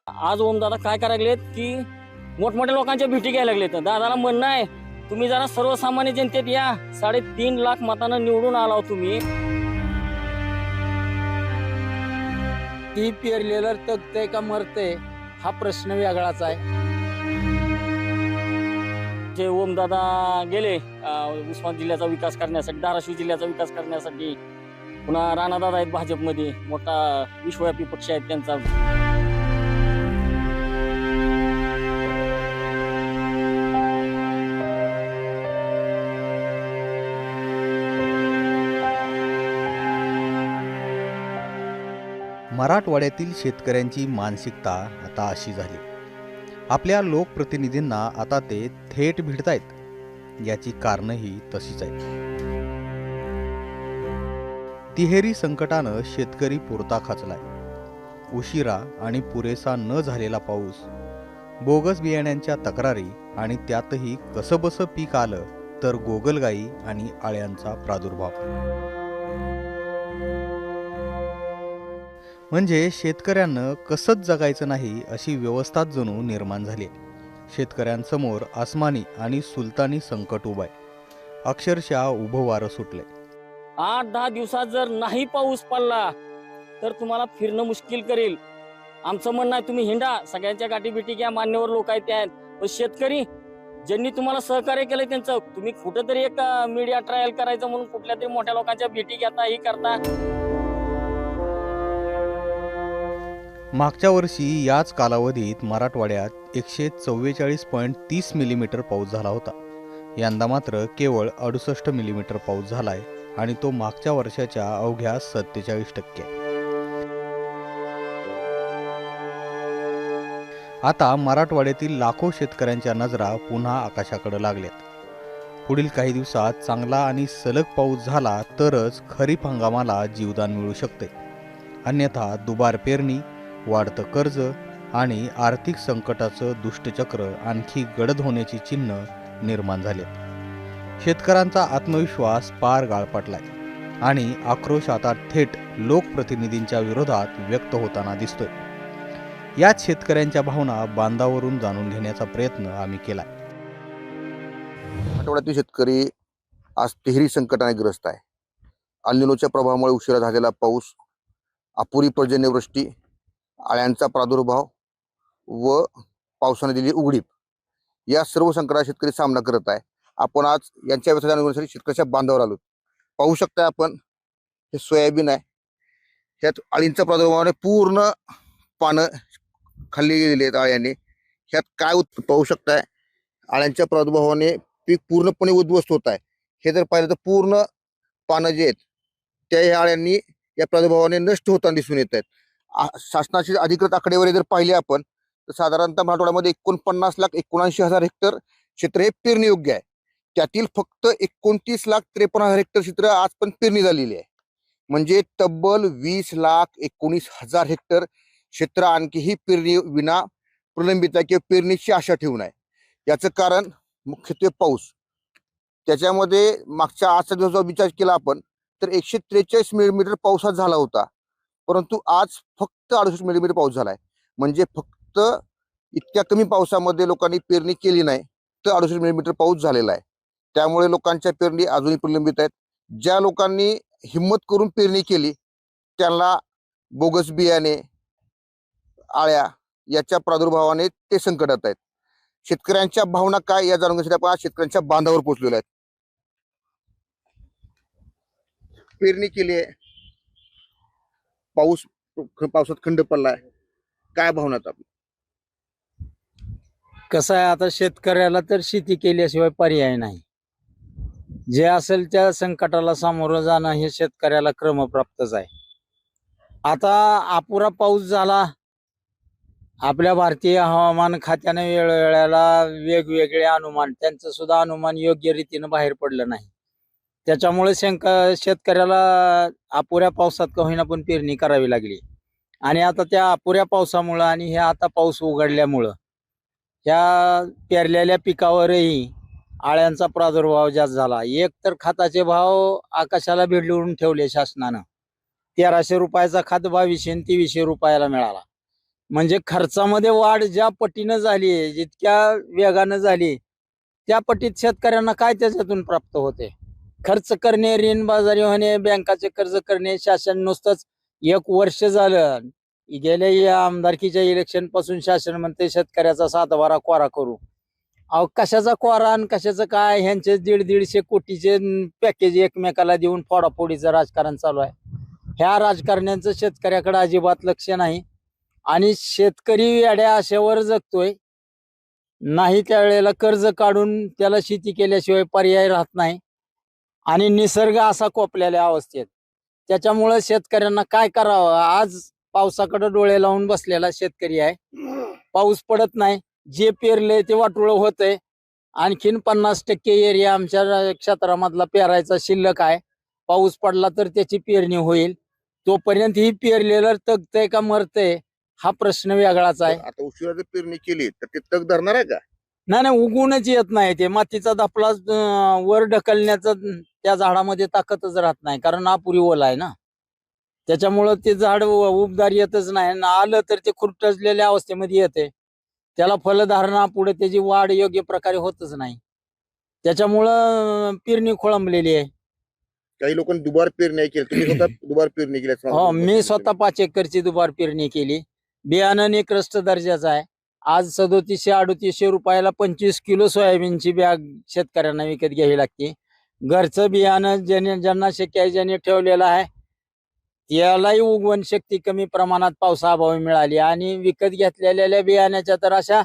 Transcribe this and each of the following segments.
आज ओमदादा काय करायला लागलेत की मोठमोठ्या लोकांच्या भेटी घ्यायला लागलेत. दादाला म्हणणं आहे तुम्ही जरा सर्वसामान्य जनतेत या. 3.5 लाख मतानं निवडून आला तुम्ही. ती पेरलेलं तगतंय का मरतंय हा प्रश्न वेगळाच आहे. जे ओमदादा गेले उस्मानाबाद जिल्ह्याचा विकास करण्यासाठी, धाराशिव जिल्ह्याचा विकास करण्यासाठी. पुन्हा राणादादा आहेत भाजपमध्ये, मोठा विश्वव्यापी पक्ष आहेत त्यांचा. मराठवाड्यातील शेतकऱ्यांची मानसिकता आता अशी झाली. आपल्या लोकप्रतिनिधींना आता ते थेट भिडतायत. याची कारणंही तशीच आहेत. तिहेरी संकटानं शेतकरी पुरता खचलाय. उशिरा आणि पुरेसा न झालेला पाऊस, बोगस बियाण्यांच्या तक्रारी आणि त्यातही कसंबसं पीक आलं तर गोगलगाई आणि आळ्यांचा प्रादुर्भाव. म्हणजे शेतकऱ्यांना कसंच जगायचं नाही अशी व्यवस्थाच जणू निर्माण झाली. शेतकऱ्यांसमोर आसमानी आणि सुलतानी संकट उभं आहे. अक्षरशः उभं वारं सुटले. 8-10 दिवसात जर नाही पाऊस पडला तर तुम्हाला फिरणं मुश्किल करेल. आमचं म्हणणं आहे तुम्ही हिंडा, सगळ्यांच्या गाठी भेटी घ्या, मान्यवर लोक आहेत त्या आहेत. पण शेतकरी ज्यांनी तुम्हाला सहकार्य केलं त्यांचं तुम्ही कुठेतरी एक मीडिया ट्रायल करायचं म्हणून कुठल्या तरी मोठ्या लोकांच्या भेटी घेता, ही करता. मागच्या वर्षी याच कालावधीत मराठवाड्यात 144.30 मिलीमीटर पाऊस झाला होता. यंदा मात्र केवळ 68 मिलीमीटर पाऊस झालाय आणि तो मागच्या वर्षाच्या अवघ्या 47%. आता मराठवाड्यातील लाखो शेतकऱ्यांच्या नजरा पुन्हा आकाशाकडे लागल्यात. पुढील काही दिवसात चांगला आणि सलग पाऊस झाला तरच खरीप हंगामाला जीवदान मिळू शकते. अन्यथा दुबार पेरणी, वाढतं कर्ज आणि आर्थिक संकटाचं दुष्टचक्र आणखी गडद होण्याची चिन्ह निर्माण झाले. शेतकऱ्यांचा आत्मविश्वास पार गाळपटलाय आणि आक्रोश आता थेट लोकप्रतिनिधींच्या विरोधात व्यक्त होताना दिसतोय. याच शेतकऱ्यांच्या भावना बांधावरून जाणून घेण्याचा प्रयत्न आम्ही केलाय. मराठवाड्यातील शेतकरी आज तिहेरी संकटाने ग्रस्त आहे. अल निनोच्या प्रभावामुळे उशिरा झालेला पाऊस, अपुरी पर्जन्यवृष्टी, आळ्यांचा प्रादुर्भाव व पावसाने दिलेली उघडीप, या सर्व संकटाचा शेतकरी सामना करत आहे. आपण आज यांच्या व्यथा जाणून घेण्यासाठी शेतकऱ्याच्या बांधावर आलो. पाहू शकता आपण, हे सोयाबीन आहे. ह्यात आळींच्या प्रादुर्भावाने पूर्ण पानं खाल्ली गेलेली आहेत आळ्याने. ह्यात काय पाहू शकताय, आळ्यांच्या प्रादुर्भावाने पीक पूर्णपणे उद्ध्वस्त होत आहे. हे जर पाहिलं तर पूर्ण पानं जे आहेत त्या ह्या आळ्यांनी या प्रादुर्भावाने नष्ट होताना दिसून येत आहेत. शासनाची अधिकृत आकडेवारी जर पाहिली आपण तर साधारणतः मराठवाड्यामध्ये 49,79,000 हेक्टर क्षेत्र हे पेरणी योग्य आहे. त्यातील फक्त 29,53,000 हेक्टर क्षेत्र आज पण पेरणी झालेली आहे. म्हणजे तब्बल 20,19,000 हेक्टर क्षेत्र आणखीही पेरणी विना प्रलंबित आहे किंवा पेरणीची आशा ठेवून आहे. याचं कारण मुख्यत्वे पाऊस. त्याच्यामध्ये मागच्या आजचा दिवसाचा विचार केला आपण तर 143 मिलीमीटर पाऊस आज झाला होता, परंतु आज फक्त 68 मिलीमीटर पाऊस झालाय. म्हणजे फक्त इतक्या कमी पावसामध्ये लोकांनी पेरणी केली नाही तर 68 मिलीमीटर पाऊस झालेला आहे. त्यामुळे लोकांच्या पेरणी अजूनही प्रलंबित आहेत. ज्या लोकांनी हिम्मत करून पेरणी केली त्यांना बोगस बियाणे, आळ्या याच्या प्रादुर्भावाने ते संकटात आहेत. शेतकऱ्यांच्या भावना काय या जाणून घेण्यासाठी आपण आज शेतकऱ्यांच्या बांधावर पोहोचलेलो आहेत. पेरणी केली आहे, पावसात खंड पडलाय, काय भावना आपली? कसं आहे, आता शेतकऱ्याला तर शेती केल्याशिवाय पर्याय नाही. जे असेल त्या संकटाला सामोरं जाणं हे शेतकऱ्याला क्रमप्राप्तच आहे. आता अपुरा पाऊस झाला. आपल्या भारतीय हवामान खात्याने वेळोवेळेला वेगवेगळे अनुमान, त्यांचं सुद्धा अनुमान योग्य रीतीनं बाहेर पडलं नाही. त्याच्यामुळे शेतकऱ्याला अपुऱ्या पावसात का होईना पण पेरणी करावी लागली. आणि आता त्या अपुऱ्या पावसामुळं आणि हे आता पाऊस उघडल्यामुळं ह्या पेरलेल्या पिकावरही आळ्यांचा प्रादुर्भाव जास्त झाला. एक तर खताचे भाव आकाशाला भिडवून ठेवले शासनानं. 1300 रुपयाचा खत 2200 आणि 2300 रुपयाला मिळाला. म्हणजे खर्चामध्ये वाढ ज्या पटीनं झाली आहे, जितक्या वेगानं झाली, त्या पटीत शेतकऱ्यांना काय त्याच्यातून प्राप्त होते? खर्च करणे, ऋण बाजारी होणे, बँकाचे कर्ज करणे, शासन नुसतंच 1 वर्ष झालं गेल्या या आमदारकीच्या इलेक्शन पासून शासन म्हणते शेतकऱ्याचा 7-12 कोरा करू. अहो कशाचा कोरा आणि कशाचं काय, ह्यांचे 150-150 कोटीचे पॅकेज एकमेकाला देऊन फोडाफोडीचं राजकारण चालू आहे. ह्या राजकारण्यांचं शेतकऱ्याकडे अजिबात लक्ष नाही आणि शेतकरी येड्या आशेवर जगतोय. नाही त्यावेळेला कर्ज काढून त्याला शेती केल्याशिवाय पर्याय राहत नाही आणि निसर्ग असा कोपलेल्या अवस्थेत. त्याच्यामुळं शेतकऱ्यांना काय करावं? आज पावसाकडे डोळे लावून बसलेला शेतकरी आहे. पाऊस पडत नाही, जे पेरले ते वाटोळं होतंय. आणखीन 50% एरिया आमच्या क्षेत्रामधला पेरायचा शिल्लक आहे. पाऊस पडला तर त्याची पेरणी होईल. तोपर्यंत ही पेरलेलं तगतंय का मरतंय हा प्रश्न वेगळाच आहे. आता उशिरा जर पेरणी केली तर ते तग धरणार आहे का? नाही उगवूनच येत नाही. ते मातीचा धपला वर ढकलण्याचा त्या झाडामध्ये ताकदच राहत नाही, कारण अपुरी ओला आहे ना. त्याच्यामुळं ते झाड उबदार येतच नाही. आणि आलं तर ते खुरटलेल्या अवस्थेमध्ये येते. त्याला फलधारणा पुढे त्याची वाढ योग्य प्रकारे होतच नाही. त्याच्यामुळं पेरणी खोळंबलेली आहे. काही लोकांनी दुबार पेरणी केली, तुम्ही स्वतः दुबार पेरणी केली असं मला हो, वाटतं. मी स्वतः 5 एकरची दुबार पेरणी केली. बियाणं निकृष्ट दर्जाचं आहे. आज 3700-3800 रुपयाला 25 किलो सोयाबीनची बॅग शेतकऱ्यांना विकत घ्यावी लागते. घरचं बियाणं ज्यांना शक्य आहे, ज्यांनी ठेवलेलं आहे, त्यालाही उगवण शक्ती कमी प्रमाणात पावसाअभावी मिळाली आणि विकत घेतलेल्या बियाण्याच्या तर अशा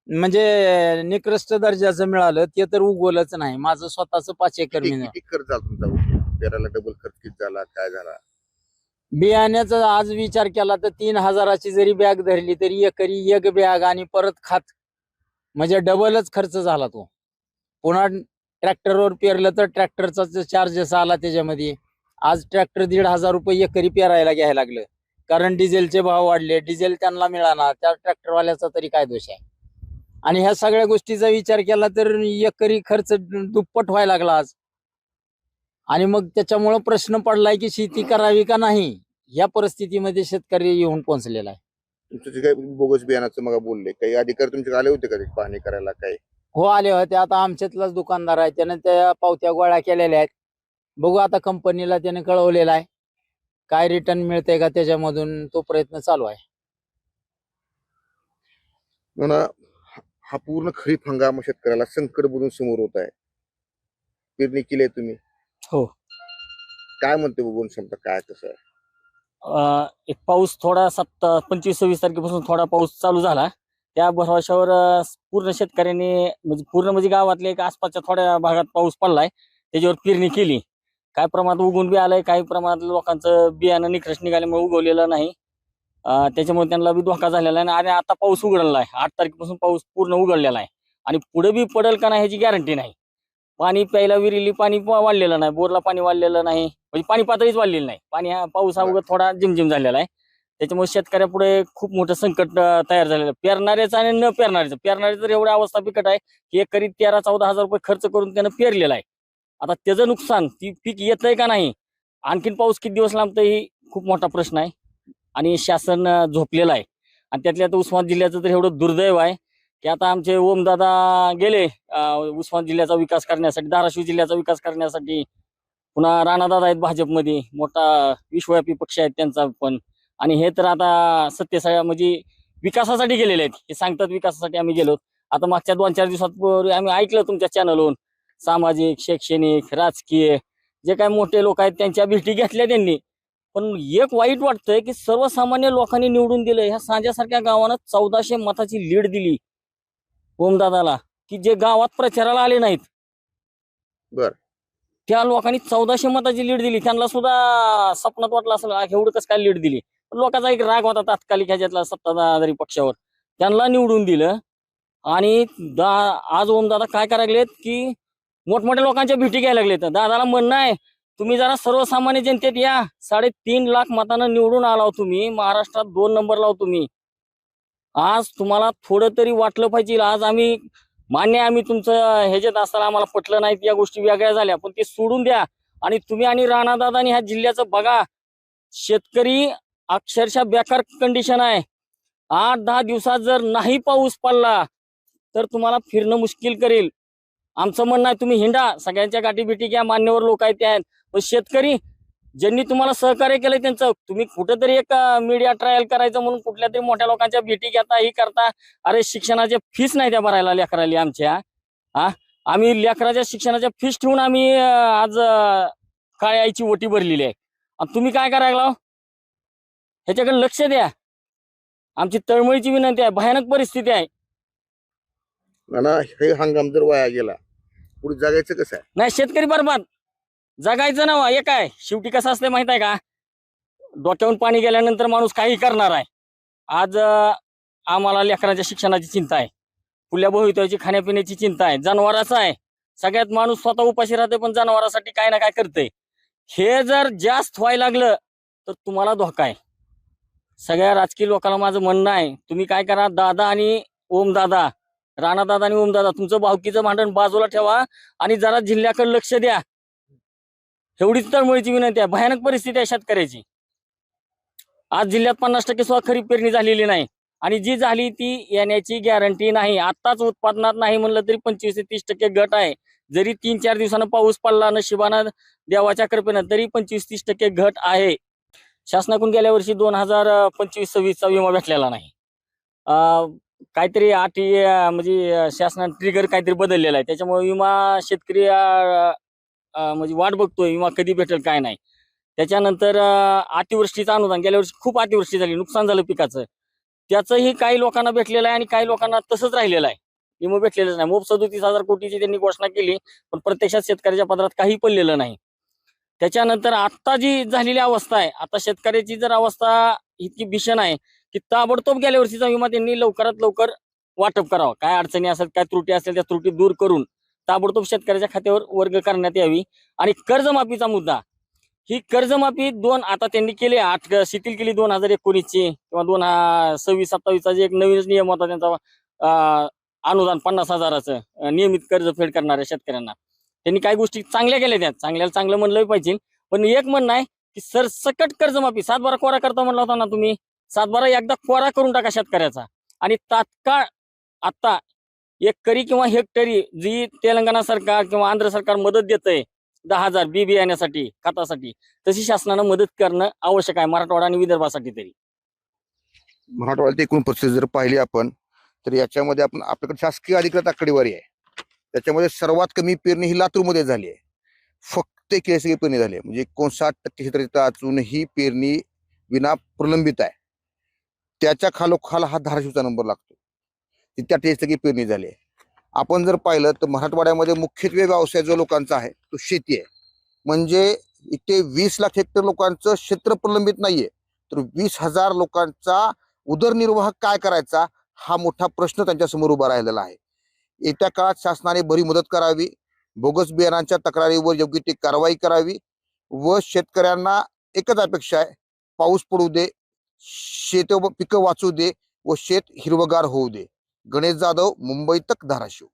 म्हणजे निकृष्ट दर्जाचं मिळालं, ते तर उगवलंच नाही. माझं स्वतःच 5 एकर मी किती खर्च झाला तुमचा? पेरायला डबल खर्च किती झाला, काय झाला? बियाण्याचा आज विचार केला तर 3000ची जरी बॅग धरली तरी एकरी एक बॅग आणि परत खात म्हणजे डबलच खर्च झाला तो. पुन्हा ट्रॅक्टरवर पेरलं तर ट्रॅक्टरचा चार्जेस आला त्याच्यामध्ये. आज ट्रॅक्टर 1500 रुपये एकरी पेरायला घ्यायला लागलं, कारण डिझेलचे भाव वाढले. डिझेल त्यांना मिळाला, त्या ट्रॅक्टरवाल्याचा तरी काय दोष आहे? आणि ह्या सगळ्या गोष्टीचा विचार केला तर एकरी खर्च दुप्पट व्हायला लागला आज. आणि मग त्याच्यामुळं प्रश्न पडलाय की शेती करावी का नाही, या परिस्थितीमध्ये शेतकरी येऊन पोहोचलेला आहे. तुमचं जे काही बोगस बियाणाचं मग बोलले, काही अधिकारी तुमचे आले होते का ते पाहणी करायला? काय हो, आले होते. आता आमच्यातलाच दुकानदार आहे, त्याने त्या पावत्या गोळा केलेल्या आहेत. बघू आता कंपनीला त्याने कळवलेलं आहे, काय रिटर्न मिळतंय का त्याच्यामधून, तो प्रयत्न चालू आहे. म्हणा, हा पूर्ण खरीप हंगाम शेतकऱ्याला संकट बनून समोर होत आहे. पेरणी केली आहे तुम्ही, हो. काय म्हणते बघून क्षमता काय कसं आहे? एक पाऊस थोडा 25-26 तारखेपासून थोडा पाऊस चालू झाला. त्या भरवशावर पूर्ण शेतकऱ्यांनी म्हणजे गावातल्या एक आसपासच्या थोड्या भागात पाऊस पडलाय, त्याच्यावर पेरणी केली. काय प्रमाणात उगवून बी आलंय, काही प्रमाणात लोकांचं बियाणं निकृष्ट निघाल्यामुळे उगवलेलं नाही. त्याच्यामुळे त्यांना बी धोका झालेला आहे. आणि आता पाऊस उघडलेला आहे. 8 तारखेपासून पाऊस पूर्ण उघडलेला आहे आणि पुढे बी पडेल का नाही ह्याची गॅरंटी नाही. पाणी प्यायला विहिरीली पाणी वाढलेलं नाही, बोरला पाणी वाढलेलं नाही, म्हणजे पाणी पातळीच वाढलेली नाही. पाऊस हा उगत थोडा झिमझिम झालेला आहे. त्याच्यामुळे शेतकऱ्यापुढे खूप मोठं संकट तयार झालेलं आहे. पेरणाऱ्याचं आणि न पेरणाऱ्याचं तर एवढी अवस्था बिकट आहे की एकरी 13-14 हजार रुपये खर्च करून त्यानं पेरलेला आहे. आता त्याचं नुकसान, ती पीक येतंय का नाही, आणखीन पाऊस किती दिवस लांबतंय ही खूप मोठा प्रश्न आहे. आणि शासन झोपलेलं आहे. आणि त्यातल्या उस्मानाबाद जिल्ह्याचं तर एवढं दुर्दैव आहे की आता आमचे ओमदादा गेले उस्मानाबाद जिल्ह्याचा विकास करण्यासाठी, धाराशिव जिल्ह्याचा विकास करण्यासाठी. पुन्हा राणादादा आहेत भाजपमध्ये, मोठा विश्वव्यापी पक्ष आहेत त्यांचा पण. आणि हे तर आता सत्तेसाठी म्हणजे विकासासाठी गेलेले आहेत. हे सांगतात विकासासाठी आम्ही गेलो. आता मागच्या 2-4 दिवसांपूर्वी आम्ही ऐकलं तुमच्या चॅनलवरून, सामाजिक, शैक्षणिक, राजकीय जे काही मोठे लोक आहेत त्यांच्या भेटी घेतल्या त्यांनी. पण एक वाईट वाटतंय की सर्वसामान्य लोकांनी निवडून दिलं. ह्या सांज्यासारख्या गावानं 1400 मताची लीड दिली ओमदादाला, की जे गावात प्रचाराला आले नाहीत. बर, त्या लोकांनी 1400 मताची लीड दिली. त्यांना सुद्धा स्वप्नात वाटलं असेल एवढं कसं काय लीड दिली. पण लोकांचा एक राग होता तात्कालिक ह्याच्यातला सत्ताधारी पक्षावर, त्यांना निवडून दिलं. आणि आज ओमदादा काय करायला लागलेत की मोठमोठ्या लोकांच्या भेटी घ्यायला लागलेत. दादाला म्हणणं आहे, तुम्ही जरा सर्वसामान्य जनतेत या. 3.5 लाख मतानं निवडून आलाव तुम्ही, महाराष्ट्रात 2 नंबर लाव तुम्ही. आज तुम्हाला थोडं तरी वाटलं पाहिजे. आज आम्ही मान्य, आम्ही तुमचं ह्याच्यात असताना आम्हाला पटलं नाहीत, या गोष्टी वेगळ्या झाल्या, पण ते सोडून द्या. आणि तुम्ही आणि राणादादानी ह्या जिल्ह्याचं बघा. शेतकरी अक्षरशः बेकार कंडिशन आहे. 8-10 दिवसात जर नाही पाऊस पडला तर तुम्हाला फिरणं मुश्किल करेल. आमचं म्हणणं आहे तुम्ही हिंडा, सगळ्यांच्या गाठी भेटी घ्या, मान्यवर लोक आहेत ते आहेत. पण शेतकरी ज्यांनी तुम्हाला सहकार्य केलंय त्यांचं तुम्ही कुठेतरी एक मीडिया ट्रायल करायचं म्हणून कुठल्या तरी मोठ्या लोकांच्या भेटी घेता ही करता. अरे शिक्षणाच्या फीस नाही त्या भरायला लेकराली आमच्या. आम्ही लेकराच्या शिक्षणाच्या फीस ठेवून आम्ही आज काळ्या आईची ओटी भरलेली आहे. आणि तुम्ही काय करायला ह्याच्याकडे लक्ष द्या. आमची तळमळीची विनंती आहे. भयानक परिस्थिती आहे. हे हंगाम जर वाया गेला पुढे जगायचं कसं आहे? नाही शेतकरी बरबाद. जगायचं ना एक आहे. शेवटी कसं असतं माहित आहे का, डोक्यावरून पाणी गेल्यानंतर माणूस काही करणार आहे. आज आम्हाला लेकरांच्या शिक्षणाची चिंता आहे, पुल्या भवितव्याची खाण्यापिण्याची चिंता आहे, जनावराचं आहे. सगळ्यात माणूस स्वतः उपाशी राहते पण जनावरांसाठी काय ना काय करते. हे जर जास्त व्हायला लागलं तर तुम्हाला धोका आहे. सगळ्या राजकीय लोकांना माझं म्हणणं आहे, तुम्ही काय करा, दादा आणि ओमदादा, राणादादा आणि ओमदादा, तुमचं भावकीचं भांडण बाजूला ठेवा आणि जरा जिल्ह्याकडे लक्ष द्या. एवढीच तळमळीची विनंती आहे. भयानक परिस्थिती आहे शेतकऱ्याची. आज जिल्ह्यात 50% सुद्धा खरीप पेरणी झालेली नाही आणि जी झाली ती येण्याची गॅरंटी नाही. आत्ताच उत्पादनात नाही म्हणलं तरी 25 ते 30% घट आहे. जरी 3-4 दिवसानं पाऊस पडला नशिबानं देवाच्या कृपेनं तरी 25-30% घट आहे. शासनाकडून गेल्या वर्षी 2025-26चा विमा भेटलेला नाही. काहीतरी अटी म्हणजे शासनाने ट्रिगर काहीतरी बदललेला आहे. त्याच्यामुळे विमा शेतकरी म्हणजे वाट बघतोय विमा कधी भेटेल काय नाही. त्याच्यानंतर अतिवृष्टीचं अनुदान गेल्या वर्षी खूप अतिवृष्टी झाली, नुकसान झालं पिकाचं. त्याचंही काही लोकांना भेटलेलं आहे आणि काही लोकांना तसंच राहिलेलं आहे. विमा भेटलेलंच नाही. मोप 37,000 कोटीची त्यांनी घोषणा केली पण प्रत्यक्षात शेतकऱ्याच्या पदरात काही पडलेलं नाही. त्याच्यानंतर आता जी झालेली अवस्था आहे, आता शेतकऱ्याची जर अवस्था इतकी भीषण आहे की ताबडतोब गेल्या वर्षीचा विमा त्यांनी लवकरात लवकर वाटप करावं. काय अडचणी असेल, काय त्रुटी असेल त्या त्रुटी दूर करून ताबडतोब शेतकऱ्याच्या खात्यावर वर्ग करण्यात यावी. आणि कर्जमाफीचा मुद्दा, ही कर्जमाफी आता त्यांनी केली, शिथिल केली 2019ची किंवा 2026-27चा जे एक नवीन नियम होता त्यांचा, अनुदान 50,000चं नियमित कर्ज फेड करणाऱ्या शेतकऱ्यांना. त्यांनी काही गोष्टी चांगल्या केल्या, त्यात चांगल्याला चांगलं म्हणलं पाहिजे. पण एक म्हणणं आहे की सरसकट कर्जमाफी 7-12 कोरा करता म्हणला होता ना तुम्ही, 7-12 एकदा कोरा करून टाका शेतकऱ्याचा. आणि तात्काळ आता एकरी किंवा हेक्टरी जी तेलंगणा सरकार किंवा आंध्र सरकार मदत देतंय 10,000 बी बियाण्यासाठी खतासाठी, तशी शासनानं मदत करणं आवश्यक आहे मराठवाडा आणि विदर्भासाठी तरी. मराठवाड्यात एकूण परिस्थिती जर पाहिली आपण तर याच्यामध्ये आपल्याकडे शासकीय अधिकृत आकडेवारी आहे. त्याच्यामध्ये सर्वात कमी पेरणी ही लातूरमध्ये झाली आहे. फक्त 41% पेरणी झाली आहे. म्हणजे 59% क्षेत्र अजूनही पेरणी विना प्रलंबित आहे. त्याच्या खालोखाल हा धाराशिवचा नंबर लागतो, तिथे 38% पेरणी झाली आहे. आपण जर पाहिलं तर मराठवाड्यामध्ये मुख्यत्वे व्यवसाय जो लोकांचा आहे तो शेती आहे. म्हणजे इथे 20 लाख हेक्टर लोकांचं क्षेत्र प्रलंबित नाहीये, तर 20,000 लोकांचा उदरनिर्वाह काय करायचा हा मोठा प्रश्न त्यांच्यासमोर उभा राहिलेला आहे. येत्या काळात शासनाने बरी मदत करावी, बोगस बियाणांच्या तक्रारीवर योग्य ती कारवाई करावी व शेतकऱ्यांना एकच अपेक्षा आहे, पाऊस पडू दे, पिकं वाचू दे व शेत हिरवगार होऊ दे. गणेश जाधव, मुंबई तक, धाराशिव.